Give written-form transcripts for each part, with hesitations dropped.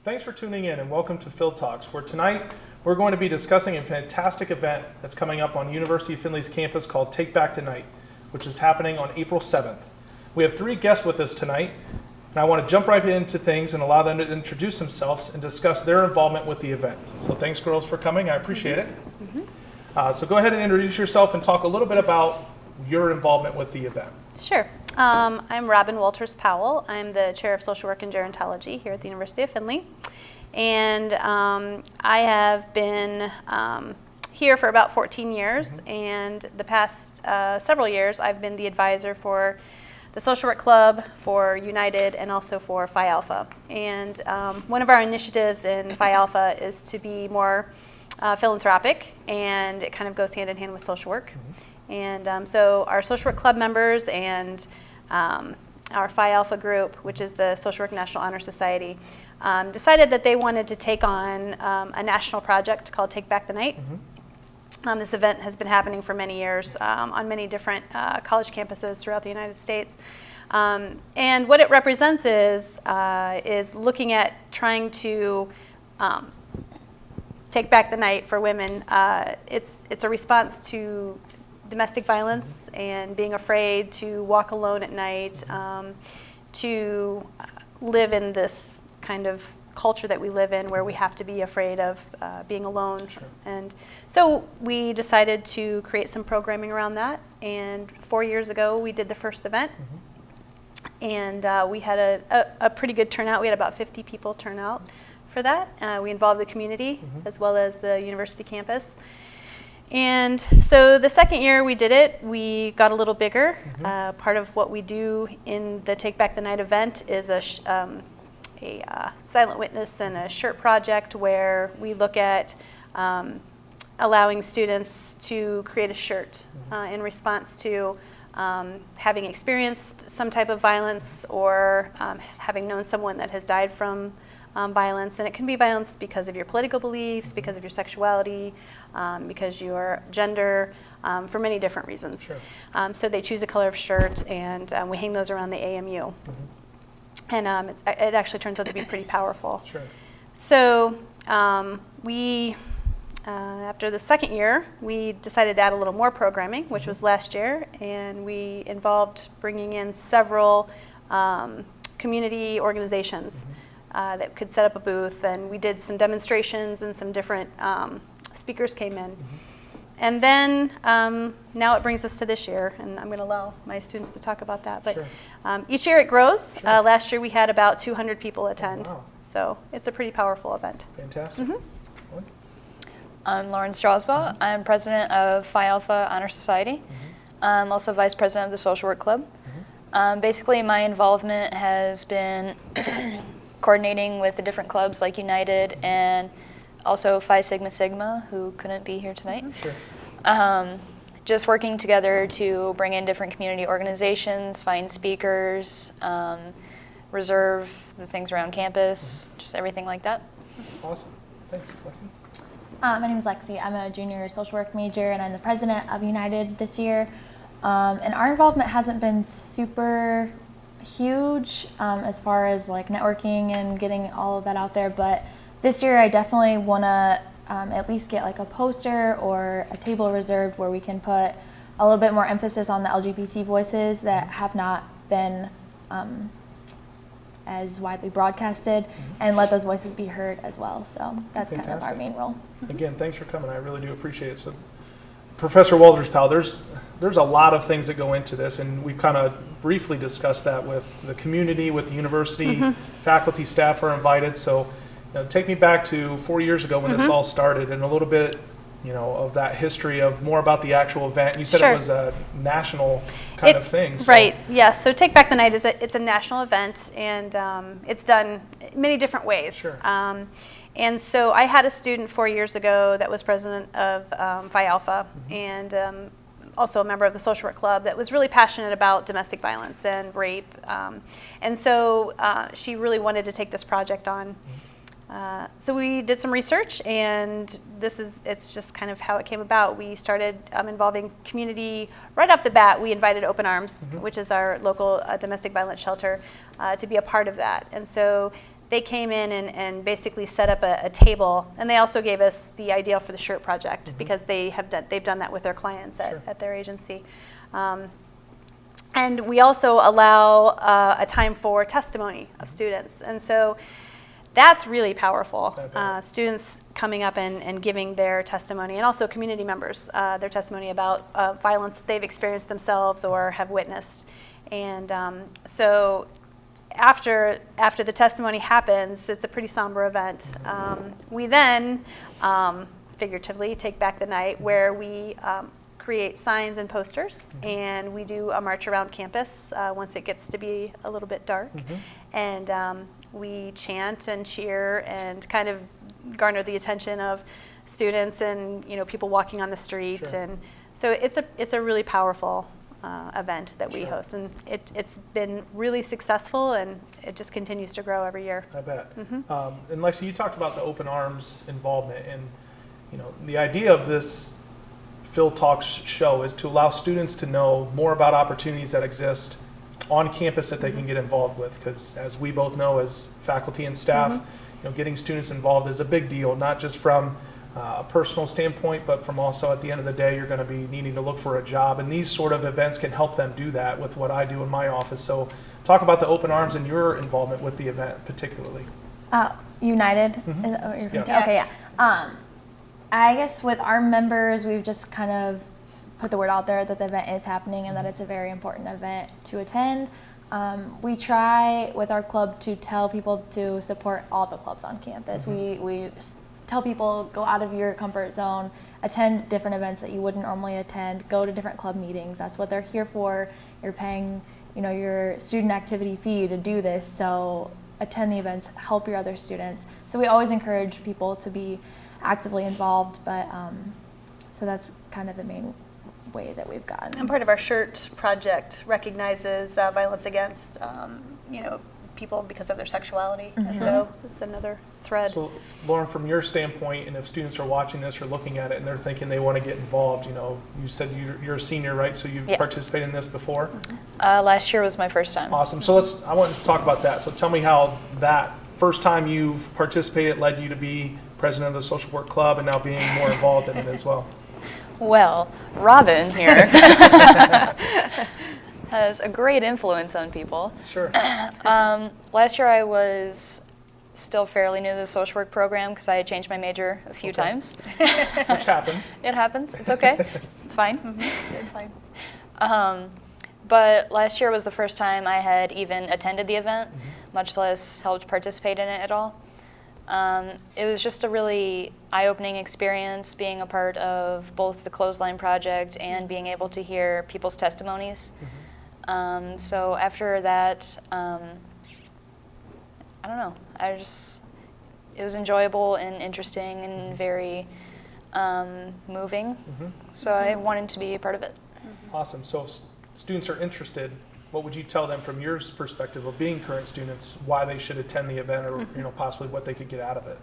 Thanks for tuning in and welcome to Field Talks, where tonight we're going to be discussing a fantastic event that's coming up on University of Findlay's campus called Take Back Tonight, which is happening on April 7th. We have 3 guests with us tonight, and I want to jump right into things and allow them to introduce themselves and discuss their involvement with the event. So thanks, girls, for coming. I appreciate it. So go ahead and introduce yourself and talk a little bit about your involvement with the event. Sure. I'm Robin Walters-Powell. I'm the Chair of Social Work and Gerontology here at the University of Findlay. And I have been here for about 14 years, and the past several years I've been the advisor for the Social Work Club, for United, and also for Phi Alpha. And one of our initiatives in Phi Alpha is to be more philanthropic, and it kind of goes hand in hand with social work. And so our Social Work Club members and our Phi Alpha group, which is the Social Work National Honor Society, decided that they wanted to take on a national project called Take Back the Night. This event has been happening for many years on many different college campuses throughout the United States. And what it represents is looking at trying to take back the night for women. It's a response to domestic violence and being afraid to walk alone at night, to live in this kind of culture that we live in where we have to be afraid of being alone. Sure. And so we decided to create some programming around that, and 4 years ago we did the first event. And we had a pretty good turnout. We had about 50 people turn out for that. We involved the community as well as the university campus. And so the second year we did it, we got a little bigger. Part of what we do in the Take Back the Night event is a silent witness and a shirt project where we look at allowing students to create a shirt in response to having experienced some type of violence or having known someone that has died from violence. And it can be violence because of your political beliefs, because of your sexuality, because your gender, for many different reasons. Sure. So they choose a color of shirt, and we hang those around the AMU. And it actually turns out to be pretty powerful. Sure. So we, after the second year, we decided to add a little more programming, which was last year, and we involved bringing in several community organizations that could set up a booth, and we did some demonstrations, and some different speakers came in. And then now it brings us to this year, and I'm going to allow my students to talk about that. But Sure. Each year it grows. Sure. Last year we had about 200 people attend. Wow. So it's a pretty powerful event. Fantastic. I'm Lauren Strausbaugh. I'm president of Phi Alpha Honor Society. I'm also vice president of the Social Work Club. Basically, my involvement has been coordinating with the different clubs like United and also Phi Sigma Sigma, who couldn't be here tonight. Sure. Just working together to bring in different community organizations, find speakers, reserve the things around campus, just everything like that. Awesome. Thanks, Lexi. My name is Lexi. I'm a junior social work major, and I'm the president of United this year. And our involvement hasn't been super huge as far as like networking and getting all of that out there, but this year I definitely want to at least get like a poster or a table reserved where we can put a little bit more emphasis on the LGBT voices that have not been as widely broadcasted, and let those voices be heard as well. So that's kind of our Fantastic. main role. Again, thanks for coming. I really do appreciate it. So, Professor Walters-Powell, there's a lot of things that go into this, and we've kind of briefly discussed that with the community, with the university, faculty, staff are invited. So, take me back to 4 years ago when this all started, and a little bit, of that history of more about the actual event. You said Sure. it was a national kind of thing. So. Right, yes. So Take Back the Night it's a national event, and it's done many different ways. Sure. And so I had a student 4 years ago that was president of Phi Alpha, and also a member of the Social Work Club that was really passionate about domestic violence and rape. And so she really wanted to take this project on. So we did some research, and it's just kind of how it came about. We started involving community right off the bat. We invited Open Arms, which is our local domestic violence shelter, to be a part of that. And so they came in and basically set up a table, and they also gave us the idea for the shirt project because they've done that with their clients at their agency. And we also allow a time for testimony of students, and so that's really powerful. Students coming up and giving their testimony, and also community members their testimony about violence that they've experienced themselves or have witnessed. And so after the testimony happens, it's a pretty somber event. We then figuratively take back the night where we create signs and posters, and we do a march around campus once it gets to be a little bit dark. And we chant and cheer and kind of garner the attention of students and people walking on the street. And so it's a really powerful event that we host, and it's been really successful, and it just continues to grow every year. I bet. And Lexi, you talked about the Open Arms involvement, and the idea of this Phil Talks show is to allow students to know more about opportunities that exist on campus that they can get involved with, because as we both know as faculty and staff, getting students involved is a big deal, not just from a personal standpoint, but from also at the end of the day, you're going to be needing to look for a job, and these sort of events can help them do that with what I do in my office. So talk about the Open Arms and your involvement with the event particularly. United? Is that what you're Yeah. Okay, yeah. I guess with our members, we've just kind of put the word out there that the event is happening and that it's a very important event to attend. We try with our club to tell people to support all the clubs on campus. We tell people, go out of your comfort zone, attend different events that you wouldn't normally attend, go to different club meetings. That's what they're here for. You're paying, your student activity fee to do this, so attend the events, help your other students. So we always encourage people to be actively involved, but so that's kind of the main way that we've gotten. And part of our shirt project recognizes violence against, people because of their sexuality, and so it's another thread. So Lauren, from your standpoint, and if students are watching this or looking at it and they're thinking they want to get involved, you said you're a senior, right? So you've participated in this before? Last year was my first time. Awesome. So I want to talk about that. So tell me how that first time you've participated led you to be president of the social work club and now being more involved in it as well. Well, Robin here has a great influence on people. Sure. Last year I was still fairly new to the social work program because I had changed my major a few times. Which happens. It happens. It's okay. It's fine. It's fine. But last year was the first time I had even attended the event, much less helped participate in it at all. It was just a really eye-opening experience being a part of both the Clothesline Project and being able to hear people's testimonies. So after that, I don't know, it was enjoyable and interesting and very moving. So I wanted to be a part of it. Awesome. So if students are interested, what would you tell them from your perspective of being current students, why they should attend the event, or possibly what they could get out of it?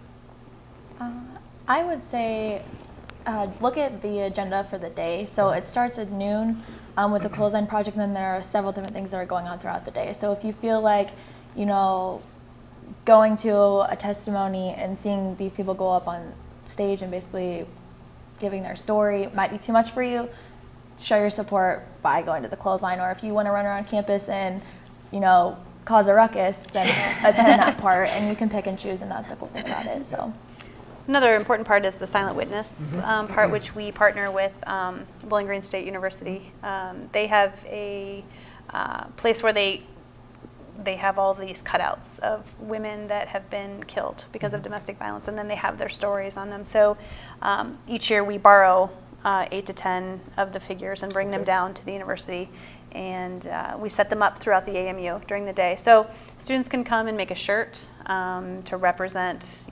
I would say look at the agenda for the day. So it starts at noon with the Clothesline Project, and then there are several different things that are going on throughout the day. So if you feel like, going to a testimony and seeing these people go up on stage and basically giving their story might be too much for you, show your support by going to the Clothesline. Or if you want to run around campus and, cause a ruckus, then attend that part, and you can pick and choose, and that's the cool thing about it. So. Another important part is the silent witness part, which we partner with Bowling Green State University. They have a place where they have all these cutouts of women that have been killed because of domestic violence, and then they have their stories on them. So each year we borrow 8 to 10 of the figures and bring them down to the university, and we set them up throughout the AMU during the day. So students can come and make a shirt to represent,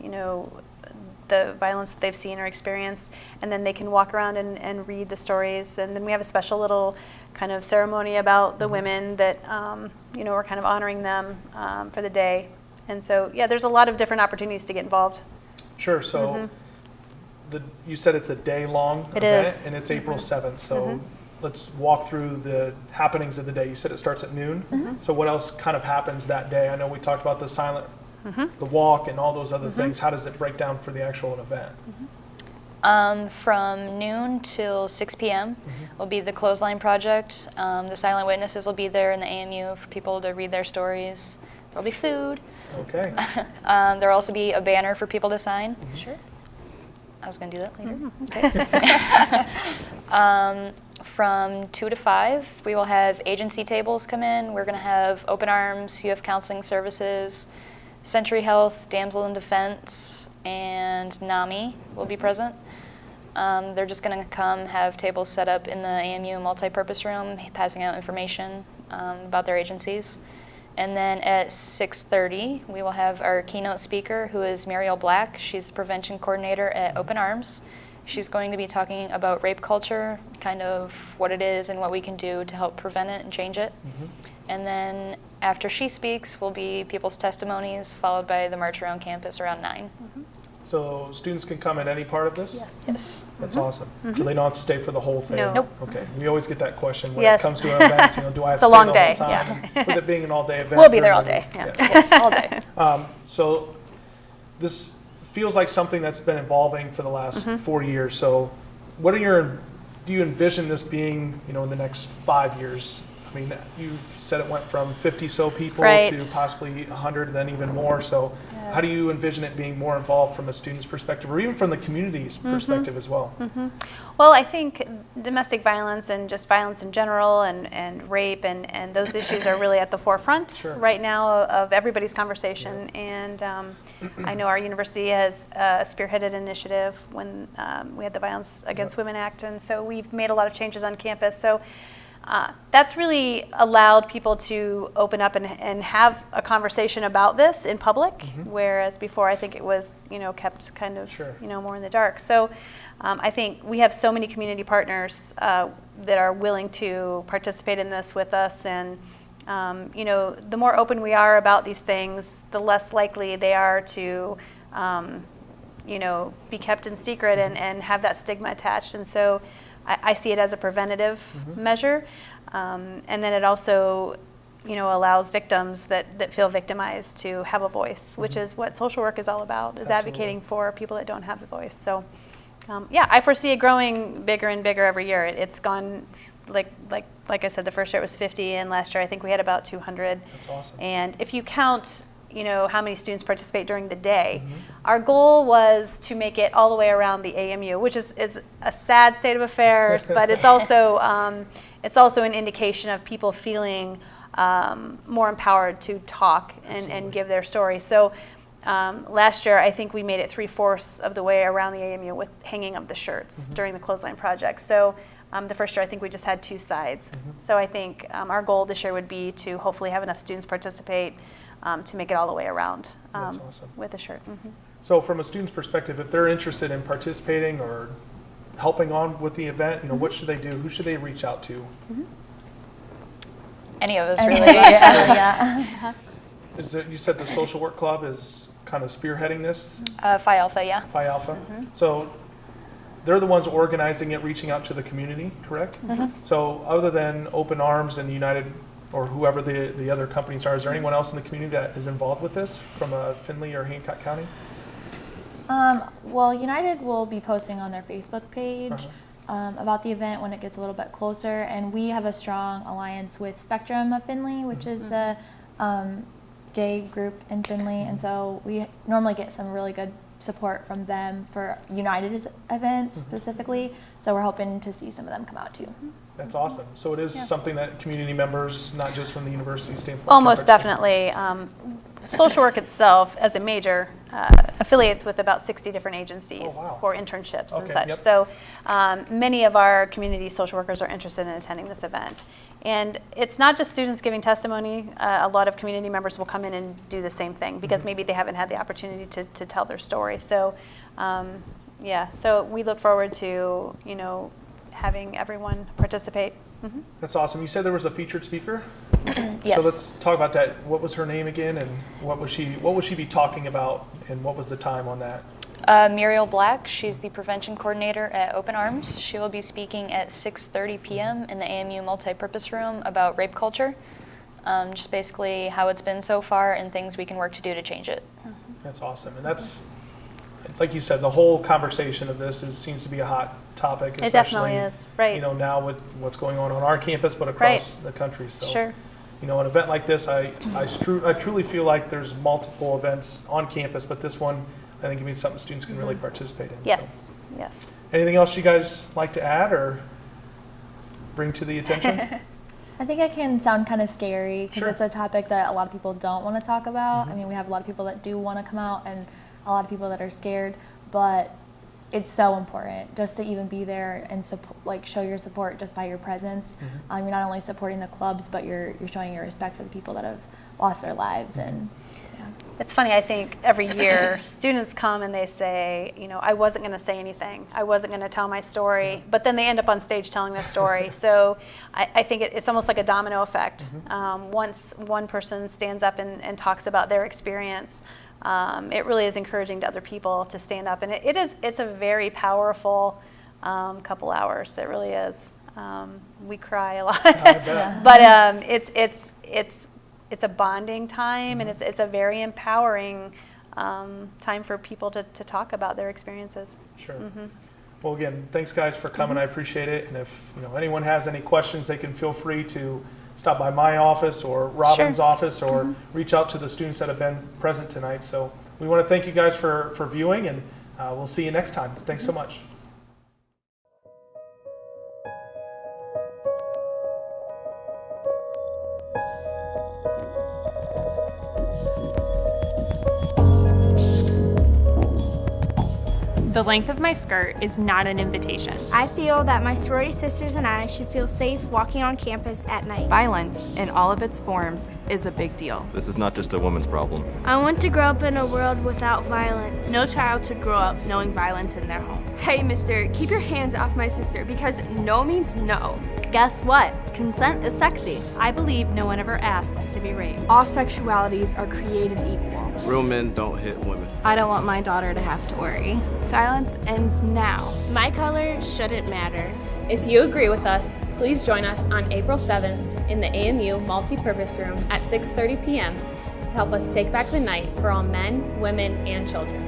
the violence that they've seen or experienced, and then they can walk around and read the stories. And then we have a special little kind of ceremony about the women that, we're kind of honoring them for the day. And so, there's a lot of different opportunities to get involved. Sure. So you said it's a day-long event, is. and it's April 7th. So let's walk through the happenings of the day. You said it starts at noon. So what else kind of happens that day? I know we talked about the silent the walk and all those other things, how does it break down for the actual event? From noon till 6 p.m. will be the clothesline project. The silent witnesses will be there in the AMU for people to read their stories. There'll be food. Okay. There'll also be a banner for people to sign. Sure. I was going to do that later. From 2 to 5, we will have agency tables come in. We're going to have Open Arms, UF Counseling Services, Century Health, Damsel in Defense, and NAMI will be present. They're just going to come have tables set up in the AMU multipurpose room, passing out information about their agencies. And then at 6:30, we will have our keynote speaker, who is Muriel Black. She's the prevention coordinator at Open Arms. She's going to be talking about rape culture, kind of what it is and what we can do to help prevent it and change it. And then after she speaks will be people's testimonies, followed by the march around campus around 9. So students can come at any part of this? Yes. That's awesome. So they don't have to stay for the whole thing? No. Nope. Okay. We always get that question when Yes. it comes to an event. You know, do I have It's to a stay long the day, whole time? And with it being an all-day event. We'll be there during all the day, week, yeah. Yes, all day. So this feels like something that's been evolving for the last 4 years. So what are do you envision this being, you know, in the next 5 years? I mean, you said it went from 50 so people Right. to possibly 100 and then even more. So how do you envision it being more involved from a student's perspective or even from the community's perspective as well? Well, I think domestic violence and just violence in general and rape and those issues are really at the forefront Sure. right now of everybody's conversation. And I know our university has spearheaded an initiative when we had the Violence Against Women Act, and so we've made a lot of changes on campus. So that's really allowed people to open up and have a conversation about this in public, whereas before I think it was, you know, kept kind of, Sure. you know, more in the dark. So I think we have so many community partners that are willing to participate in this with us, and you know, the more open we are about these things, the less likely they are to you know, be kept in secret and have that stigma attached. And so I see it as a preventative measure. And then it also, you know, allows victims that feel victimized to have a voice, which is what social work is all about, is advocating for people that don't have a voice. So yeah, I foresee it growing bigger and bigger every year. It's gone, like I said, the first year it was 50, and last year I think we had about 200. That's awesome. And if you count, you know, how many students participate during the day, our goal was to make it all the way around the AMU, which is a sad state of affairs, but it's also an indication of people feeling more empowered to talk and give their story. So last year, I think we made it 3/4 of the way around the AMU with hanging up the shirts during the clothesline project. So the first year, I think we just had 2 sides. So I think our goal this year would be to hopefully have enough students participate to make it all the way around That's awesome. with a shirt. So from a student's perspective, if they're interested in participating or helping on with the event, you know, what should they do? Who should they reach out to? Any of us, And- really. yeah. Is it, you said the social work club is kind of spearheading this, Phi Alpha, yeah. Phi Alpha? So they're the ones organizing it, reaching out to the community, correct? So other than Open Arms and United or whoever the other companies are, is there anyone else in the community that is involved with this from Findlay or Hancock County? Well, United will be posting on their Facebook page about the event when it gets a little bit closer, and we have a strong alliance with Spectrum of Findlay, which is the gay group in Findlay, and so we normally get some really good support from them for United's events specifically, so we're hoping to see some of them come out too. That's awesome. So it is something that community members, not just from the university standpoint. Almost can participate. definitely. Social work itself, as a major, affiliates with about 60 different agencies Oh, wow. for internships and Okay, such. yep. So many of our community social workers are interested in attending this event. And it's not just students giving testimony. A lot of community members will come in and do the same thing because maybe they haven't had the opportunity to tell their story. So yeah, so we look forward to, you know, having everyone participate. That's awesome. You said there was a featured speaker? Yes. So let's talk about that. What was her name again, and what would she be talking about, and what was the time on that? Muriel Black, she's the prevention coordinator at Open Arms. She will be speaking at 6:30 p.m. in the AMU multipurpose room about rape culture. just basically how it's been so far and things we can work to do to change it. That's awesome. And that's, like you said, the whole conversation of this seems to be a hot topic. It definitely is, right. You know, now with what's going on our campus, but across the country. So, Sure. you know, an event like this, I truly feel like there's multiple events on campus, but this one, I think it means something students can really participate in. Yes, So. yes. Anything else you guys like to add or bring to the attention? I think it can sound kind of scary because Sure. it's a topic that a lot of people don't want to talk about. I mean, we have a lot of people that do want to come out and a lot of people that are scared, but it's so important just to even be there and show your support just by your presence. You're not only supporting the clubs, but you're showing your respect for the people that have lost their lives. And It's funny, I think every year students come and they say, you know, I wasn't going to say anything. I wasn't going to tell my story, but then they end up on stage telling their story. So I think it's almost like a domino effect. Once one person stands up and talks about their experience, it really is encouraging to other people to stand up. And it's a very powerful couple hours. It really is. We cry a lot. But it's a bonding time, and it's a very empowering time for people to talk about their experiences. Sure. Well, again, thanks guys for coming. I appreciate it. And if anyone has any questions, they can feel free to stop by my office or Robin's office or reach out to the students that have been present tonight. So we want to thank you guys for viewing, and we'll see you next time. Thanks so much. The length of my skirt is not an invitation. I feel that my sorority sisters and I should feel safe walking on campus at night. Violence, in all of its forms, is a big deal. This is not just a woman's problem. I want to grow up in a world without violence. No child should grow up knowing violence in their home. Hey, mister, keep your hands off my sister because no means no. Guess what? Consent is sexy. I believe no one ever asks to be raped. All sexualities are created equal. Real men don't hit women. I don't want my daughter to have to worry. Silence ends now. My color shouldn't matter. If you agree with us, please join us on April 7th in the AMU Multipurpose Room at 6:30 p.m. to help us take back the night for all men, women, and children.